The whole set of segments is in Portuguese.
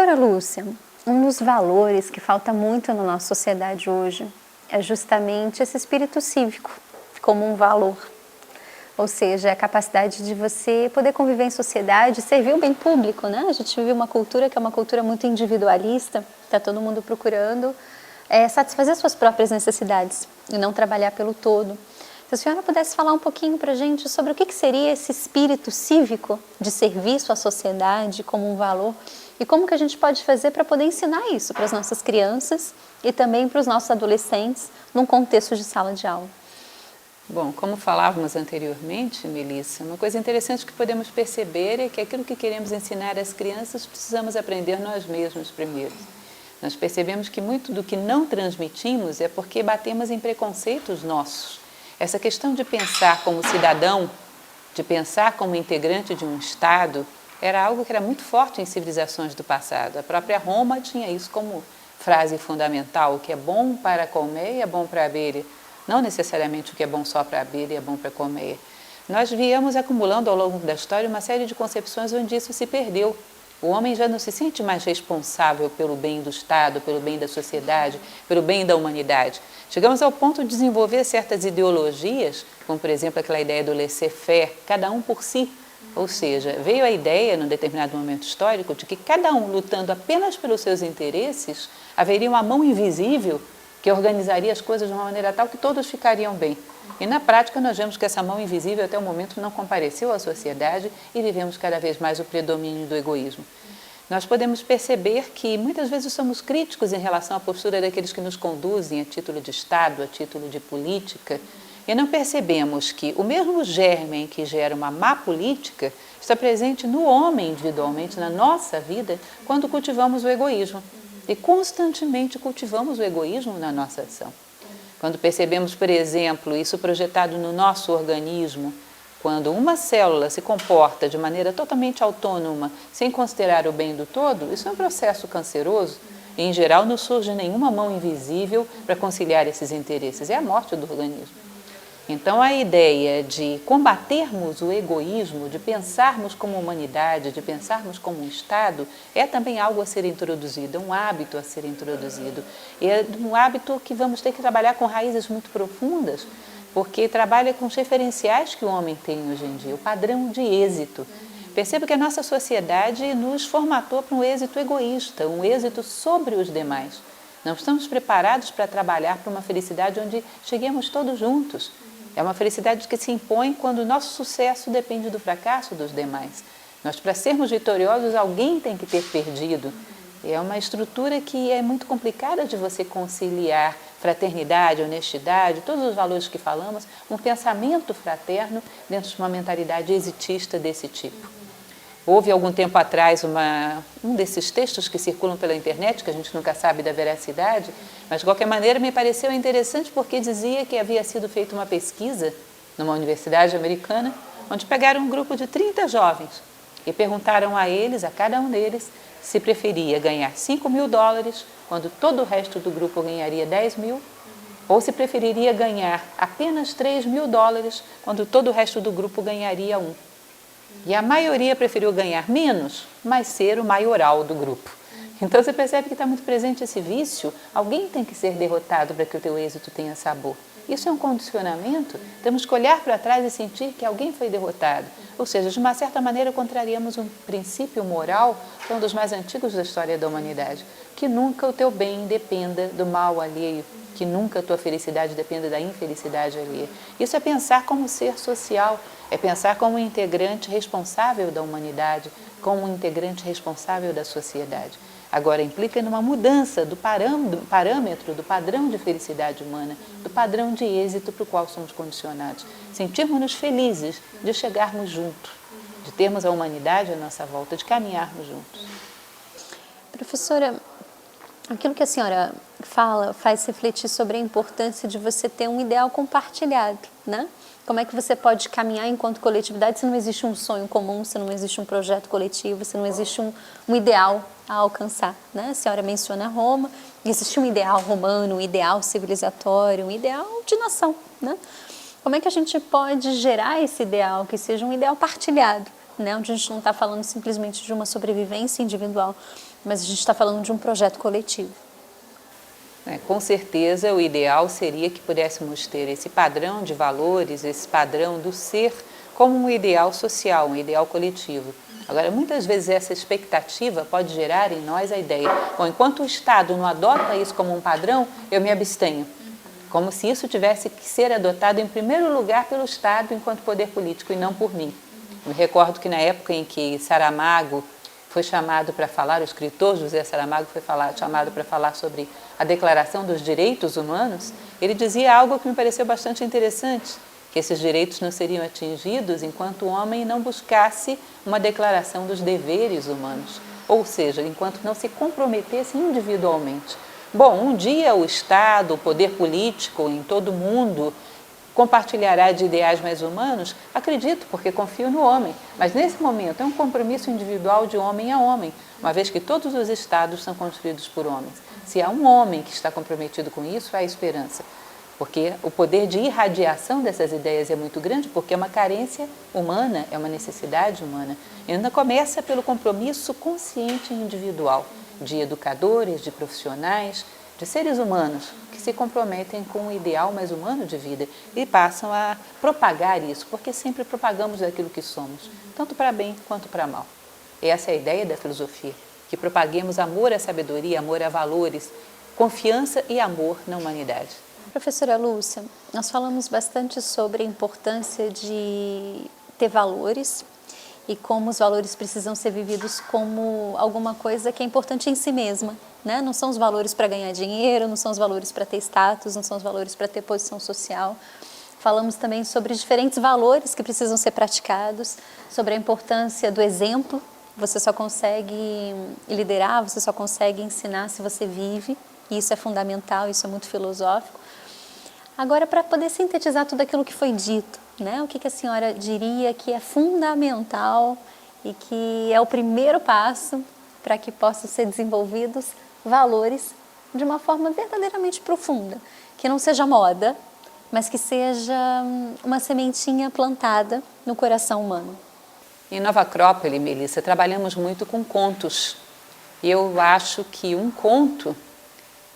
Professora Lúcia, um dos valores que falta muito na nossa sociedade hoje é justamente esse espírito cívico como um valor. Ou seja, a capacidade de você poder conviver em sociedade, servir o bem público, né? A gente vive uma cultura que é uma cultura muito individualista, está todo mundo procurando satisfazer suas próprias necessidades e não trabalhar pelo todo. Se a senhora pudesse falar um pouquinho para a gente sobre o que seria esse espírito cívico de serviço à sociedade como um valor e como que a gente pode fazer para poder ensinar isso para as nossas crianças e também para os nossos adolescentes num contexto de sala de aula. Bom, como falávamos anteriormente, Melissa, uma coisa interessante que podemos perceber é que aquilo que queremos ensinar às crianças precisamos aprender nós mesmos primeiro. Nós percebemos que muito do que não transmitimos é porque batemos em preconceitos nossos. Essa questão de pensar como cidadão, de pensar como integrante de um Estado, era algo que era muito forte em civilizações do passado. A própria Roma tinha isso como frase fundamental: o que é bom para a colmeia é bom para a abelha. Não necessariamente o que é bom só para a abelha é bom para a colmeia. Nós viemos acumulando ao longo da história uma série de concepções onde isso se perdeu. O homem já não se sente mais responsável pelo bem do Estado, pelo bem da sociedade, pelo bem da humanidade. Chegamos ao ponto de desenvolver certas ideologias, como por exemplo aquela ideia do laissez-faire, cada um por si. Ou seja, veio a ideia, num determinado momento histórico, de que cada um lutando apenas pelos seus interesses, haveria uma mão invisível que organizaria as coisas de uma maneira tal que todos ficariam bem. E na prática nós vemos que essa mão invisível até o momento não compareceu à sociedade e vivemos cada vez mais o predomínio do egoísmo. Nós podemos perceber que muitas vezes somos críticos em relação à postura daqueles que nos conduzem a título de Estado, a título de política, e não percebemos que o mesmo germe que gera uma má política está presente no homem individualmente, na nossa vida, quando cultivamos o egoísmo. E constantemente cultivamos o egoísmo na nossa ação. Quando percebemos, por exemplo, isso projetado no nosso organismo, quando uma célula se comporta de maneira totalmente autônoma, sem considerar o bem do todo, isso é um processo canceroso e, em geral, não surge nenhuma mão invisível para conciliar esses interesses. É a morte do organismo. Então, a ideia de combatermos o egoísmo, de pensarmos como humanidade, de pensarmos como um Estado, é também algo a ser introduzido, é um hábito a ser introduzido. E é um hábito que vamos ter que trabalhar com raízes muito profundas, porque trabalha com os referenciais que o homem tem hoje em dia, o padrão de êxito. Perceba que a nossa sociedade nos formatou para um êxito egoísta, um êxito sobre os demais. Não estamos preparados para trabalhar para uma felicidade onde cheguemos todos juntos. É uma felicidade que se impõe quando o nosso sucesso depende do fracasso dos demais. Nós, para sermos vitoriosos, alguém tem que ter perdido. É uma estrutura que é muito complicada de você conciliar fraternidade, honestidade, todos os valores que falamos, um pensamento fraterno dentro de uma mentalidade exitista desse tipo. Houve algum tempo atrás um desses textos que circulam pela internet, que a gente nunca sabe da veracidade, mas de qualquer maneira me pareceu interessante porque dizia que havia sido feita uma pesquisa numa universidade americana, onde pegaram um grupo de 30 jovens e perguntaram a eles, a cada um deles, se preferia ganhar $5.000 quando todo o resto do grupo ganharia 10 mil, ou se preferiria ganhar apenas $3.000 quando todo o resto do grupo ganharia 1. E a maioria preferiu ganhar menos, mas ser o maioral do grupo. Então você percebe que está muito presente esse vício. Alguém tem que ser derrotado para que o teu êxito tenha sabor. Isso é um condicionamento. Temos que olhar para trás e sentir que alguém foi derrotado. Ou seja, de uma certa maneira contrariamos um princípio moral que é um dos mais antigos da história da humanidade. Que nunca o teu bem dependa do mal alheio. Que nunca a tua felicidade dependa da infelicidade alheia. Isso é pensar como ser social. É pensar como um integrante responsável da humanidade, como um integrante responsável da sociedade. Agora, implica numa mudança do parâmetro, do padrão de felicidade humana, do padrão de êxito para o qual somos condicionados. Sentirmos-nos felizes de chegarmos juntos, de termos a humanidade à nossa volta, de caminharmos juntos. Professora, aquilo que a senhora fala faz refletir sobre a importância de você ter um ideal compartilhado, né? Como é que você pode caminhar enquanto coletividade se não existe um sonho comum, se não existe um projeto coletivo, se não existe um ideal a alcançar, né? A senhora menciona Roma, existe um ideal romano, um ideal civilizatório, um ideal de nação, né? Como é que a gente pode gerar esse ideal, que seja um ideal partilhado, né? Onde a gente não está falando simplesmente de uma sobrevivência individual, mas a gente está falando de um projeto coletivo. Com certeza, o ideal seria que pudéssemos ter esse padrão de valores, esse padrão do ser, como um ideal social, um ideal coletivo. Agora, muitas vezes essa expectativa pode gerar em nós a ideia, bom, enquanto o Estado não adota isso como um padrão, eu me abstenho. Como se isso tivesse que ser adotado em primeiro lugar pelo Estado enquanto poder político e não por mim. Me recordo que na época em que Saramago foi chamado para falar, o escritor José Saramago foi chamado para falar sobre a Declaração dos Direitos Humanos, ele dizia algo que me pareceu bastante interessante, que esses direitos não seriam atingidos enquanto o homem não buscasse uma declaração dos deveres humanos, ou seja, enquanto não se comprometesse individualmente. Bom, um dia o Estado, o poder político em todo o mundo compartilhará de ideais mais humanos? Acredito, porque confio no homem. Mas nesse momento é um compromisso individual de homem a homem, uma vez que todos os estados são construídos por homens. Se há um homem que está comprometido com isso, há esperança. Porque o poder de irradiação dessas ideias é muito grande, porque é uma carência humana, é uma necessidade humana. E ainda começa pelo compromisso consciente e individual de educadores, de profissionais, de seres humanos que se comprometem com um ideal mais humano de vida e passam a propagar isso, porque sempre propagamos aquilo que somos, tanto para bem quanto para mal. Essa é a ideia da filosofia, que propaguemos amor à sabedoria, amor a valores, confiança e amor na humanidade. Professora Lúcia, nós falamos bastante sobre a importância de ter valores e como os valores precisam ser vividos como alguma coisa que é importante em si mesma, né? Não são os valores para ganhar dinheiro, não são os valores para ter status, não são os valores para ter posição social. Falamos também sobre diferentes valores que precisam ser praticados, sobre a importância do exemplo. Você só consegue liderar, você só consegue ensinar se você vive, e isso é fundamental, isso é muito filosófico. Agora, para poder sintetizar tudo aquilo que foi dito, né? O que a senhora diria que é fundamental e que é o primeiro passo para que possam ser desenvolvidos valores de uma forma verdadeiramente profunda, que não seja moda, mas que seja uma sementinha plantada no coração humano? Em Nova Acrópole, Melissa, trabalhamos muito com contos. E eu acho que um conto,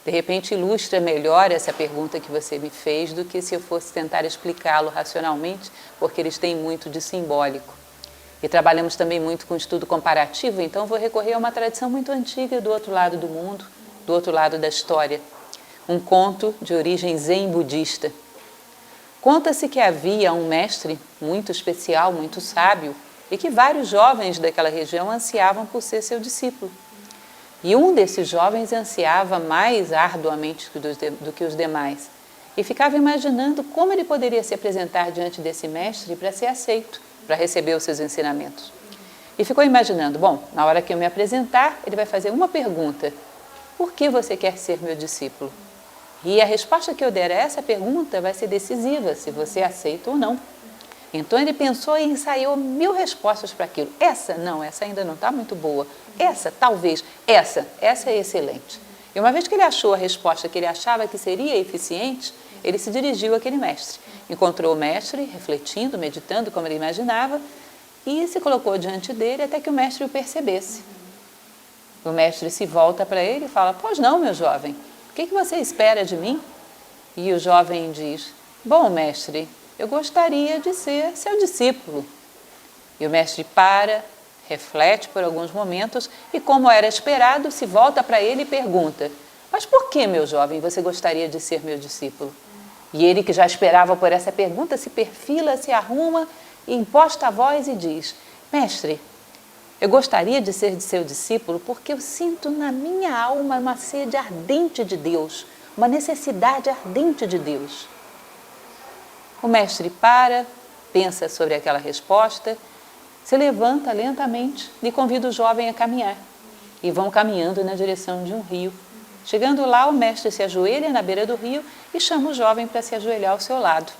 de repente, ilustra melhor essa pergunta que você me fez do que se eu fosse tentar explicá-lo racionalmente, porque eles têm muito de simbólico. E trabalhamos também muito com estudo comparativo, então vou recorrer a uma tradição muito antiga do outro lado do mundo, do outro lado da história. Um conto de origem zen budista. Conta-se que havia um mestre muito especial, muito sábio, e que vários jovens daquela região ansiavam por ser seu discípulo. E um desses jovens ansiava mais arduamente do que os demais e ficava imaginando como ele poderia se apresentar diante desse mestre para ser aceito, para receber os seus ensinamentos. E ficou imaginando, bom, na hora que eu me apresentar, ele vai fazer uma pergunta: por que você quer ser meu discípulo? E a resposta que eu der a essa pergunta vai ser decisiva, se você aceita ou não. Então ele pensou e ensaiou 1000 respostas para aquilo. Essa não, essa ainda não está muito boa. Essa, talvez, essa é excelente. E uma vez que ele achou a resposta que ele achava que seria eficiente, ele se dirigiu àquele mestre. Encontrou o mestre, refletindo, meditando como ele imaginava, e se colocou diante dele até que o mestre o percebesse. O mestre se volta para ele e fala: pois não, meu jovem, o que você espera de mim? E o jovem diz: bom, mestre, eu gostaria de ser seu discípulo. E o mestre para, reflete por alguns momentos e, como era esperado, se volta para ele e pergunta: mas por que, meu jovem, você gostaria de ser meu discípulo? E ele, que já esperava por essa pergunta, se perfila, se arruma e imposta a voz e diz: mestre, eu gostaria de ser de seu discípulo porque eu sinto na minha alma uma sede ardente de Deus, uma necessidade ardente de Deus. O mestre para, pensa sobre aquela resposta, se levanta lentamente e convida o jovem a caminhar. E vão caminhando na direção de um rio. Chegando lá, o mestre se ajoelha na beira do rio e chama o jovem para se ajoelhar ao seu lado.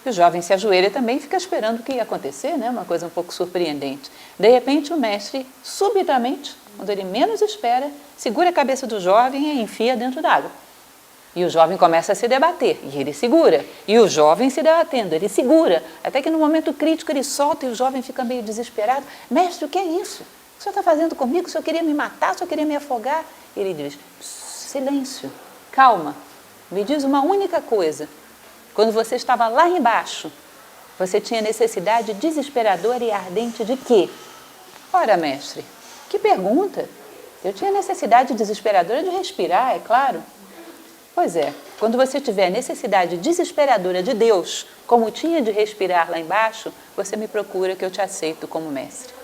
E o jovem se ajoelha também e fica esperando o que ia acontecer, né? Uma coisa um pouco surpreendente. De repente, o mestre, subitamente, quando ele menos espera, segura a cabeça do jovem e a enfia dentro d'água. E o jovem começa a se debater, e ele segura. E o jovem se debatendo, ele segura. Até que no momento crítico ele solta e o jovem fica meio desesperado. Mestre, o que é isso? o senhor está fazendo comigo? O senhor queria me matar? O senhor queria me afogar? Ele diz, silêncio, calma, me diz uma única coisa. Quando você estava lá embaixo, você tinha necessidade desesperadora e ardente de quê? Ora, mestre, que pergunta! Eu tinha necessidade desesperadora de respirar, é claro. Pois é, quando você tiver necessidade desesperadora de Deus, como tinha de respirar lá embaixo, você me procura que eu te aceito como mestre.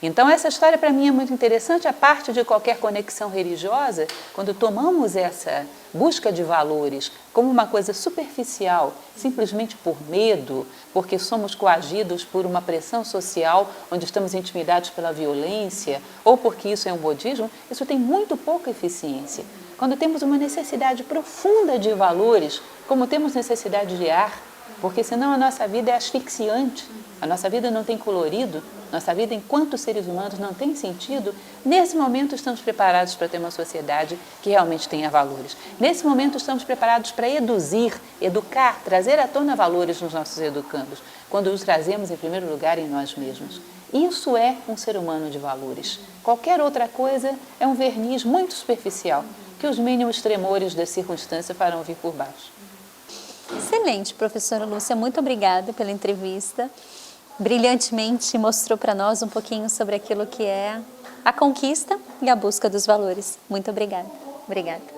Então essa história para mim é muito interessante, a parte de qualquer conexão religiosa, quando tomamos essa busca de valores como uma coisa superficial, simplesmente por medo, porque somos coagidos por uma pressão social, onde estamos intimidados pela violência, ou porque isso é um modismo, isso tem muito pouca eficiência. Quando temos uma necessidade profunda de valores, como temos necessidade de ar, porque senão a nossa vida é asfixiante, a nossa vida não tem colorido, nossa vida enquanto seres humanos não tem sentido, nesse momento estamos preparados para ter uma sociedade que realmente tenha valores. Nesse momento estamos preparados para eduzir, educar, trazer à tona valores nos nossos educandos, quando os trazemos em primeiro lugar em nós mesmos. Isso é um ser humano de valores. Qualquer outra coisa é um verniz muito superficial, que os mínimos tremores da circunstância farão vir por baixo. Excelente, professora Lúcia, muito obrigada pela entrevista. Brilhantemente mostrou para nós um pouquinho sobre aquilo que é a conquista e a busca dos valores. Muito obrigada. Obrigada.